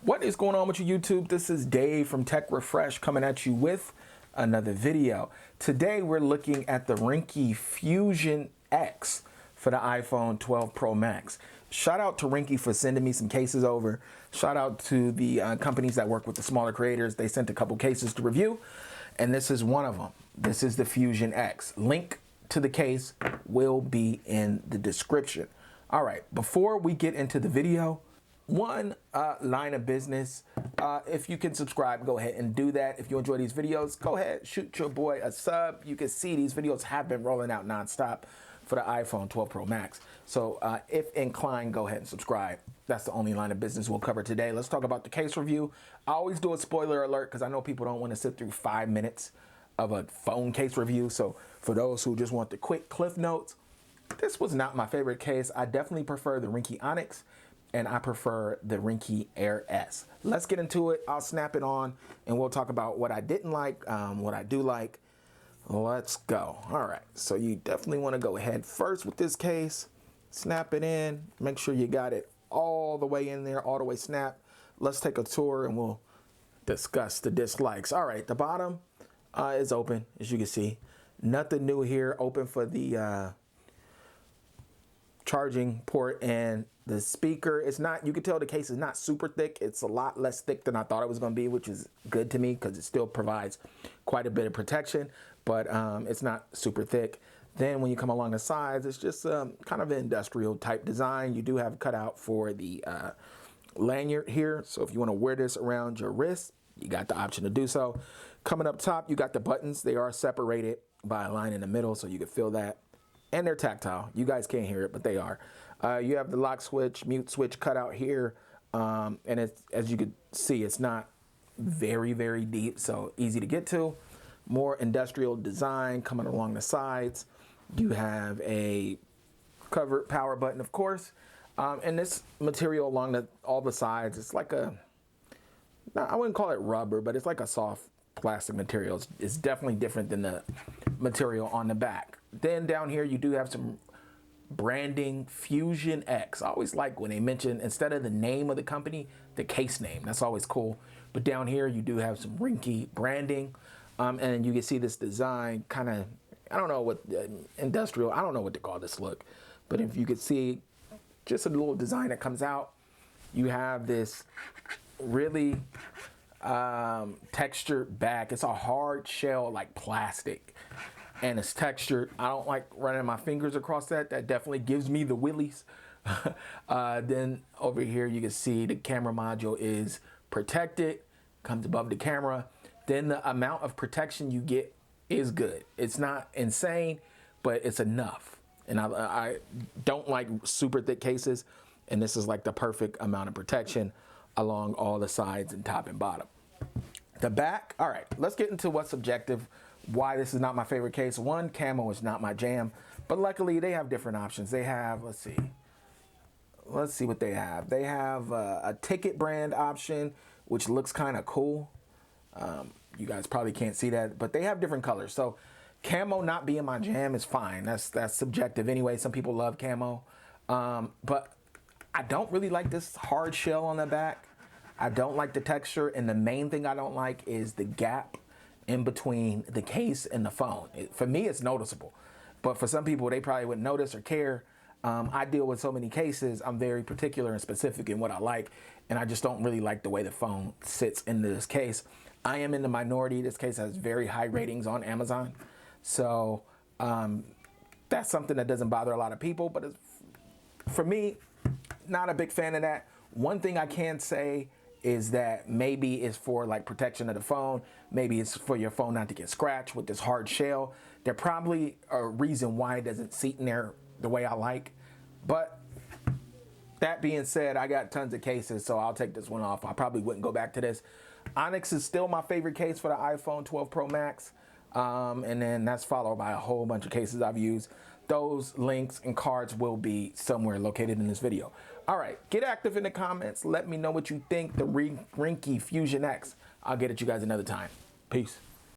What is going on with you, YouTube? This is Dave from Tech Refresh coming at you with another video. Today we're looking at the Ringke Fusion X for the iPhone 12 Pro Max. Shout out to Ringke for sending me some cases over. Shout out to the companies that work with the smaller creators. They sent a couple cases to review, and this is one of them. This is the Fusion X. Link to the case will be in the description. All right, before we get into the video, one line of business. If you can subscribe, go ahead and do that. If you enjoy these videos, go ahead, shoot your boy a sub. You can see these videos have been rolling out nonstop for the iPhone 12 Pro Max. So if inclined, go ahead and subscribe. That's the only line of business we'll cover today. Let's talk about the case review. I always do a spoiler alert because I know people don't want to sit through 5 minutes of a phone case review. So for those who just want the quick cliff notes, this was not my favorite case. I definitely prefer the Ringke Onyx, and I prefer the Ringke Air S. Let's get into it. I'll snap it on and we'll talk about what I didn't like, what I do like. Let's go. All right, so you definitely want to go ahead first with this case, snap it in, make sure you got it all the way in there, all the way snapped. Let's take a tour and we'll discuss the dislikes. All right, the bottom is open, as you can see. Nothing new here, open for the charging port and the speaker. It's not, you can tell the case is not super thick. It's a lot less thick than I thought it was going to be, which is good to me because it still provides quite a bit of protection, but it's not super thick. Then when you come along the sides, it's just kind of an industrial type design. You do have a cutout for the lanyard here, so if you want to wear this around your wrist, you got the option to do so. Coming up top, you got the buttons. They are separated by a line in the middle, so you can feel that. And they're tactile. You guys can't hear it, but they are. You have the lock switch, mute switch cut out here. And it's, as you can see, it's not very, very deep, so easy to get to. More industrial design coming along the sides. You have a cover power button, of course. And this material along all the sides, it's like a, I wouldn't call it rubber, but it's like a soft plastic material. It's definitely different than the material on the back. Then down here you do have some branding, Fusion X. I always like when they mention, instead of the name of the company, the case name. That's always cool. But down here you do have some Ringke branding, and you can see this design kind of, I don't know what, industrial, I don't know what to call this look, but if you could see just a little design that comes out, you have this really textured back. It's a hard shell like plastic, and it's textured. I don't like running my fingers across that. That definitely gives me the willies. Then over here you can see the camera module is protected, comes above the camera. Then the amount of protection you get is good. It's not insane, but it's enough. And I don't like super thick cases, and this is like the perfect amount of protection along all the sides and top and bottom. The back, all right, let's get into what's subjective, why this is not my favorite case. One, Camo is not my jam, but luckily they have different options. They have, let's see what they have. They have a ticket brand option, which looks kind of cool. You guys probably can't see that, but they have different colors. So Camo not being my jam is fine. That's subjective anyway. Some people love Camo, but I don't really like this hard shell on the back. I don't like the texture, and the main thing I don't like is the gap in between the case and the phone. For me, it's noticeable, but for some people, they probably wouldn't notice or care. I deal with so many cases. I'm very particular and specific in what I like, and I just don't really like the way the phone sits in this case. I am in the minority. This case has very high ratings on Amazon, so that's something that doesn't bother a lot of people, but for me, not a big fan of that. One thing I can say is that maybe it's for like protection of the phone. Maybe it's for your phone not to get scratched with this hard shell. There probably a reason why it doesn't seat in there the way I like. But that being said, I got tons of cases, so I'll take this one off. I probably wouldn't go back to this. Onyx is still my favorite case for the iPhone 12 Pro Max. And then that's followed by a whole bunch of cases I've used. Those links and cards will be somewhere located in this video. All right, get active in the comments. Let me know what you think. The Ringke Fusion X. I'll get at you guys another time. Peace.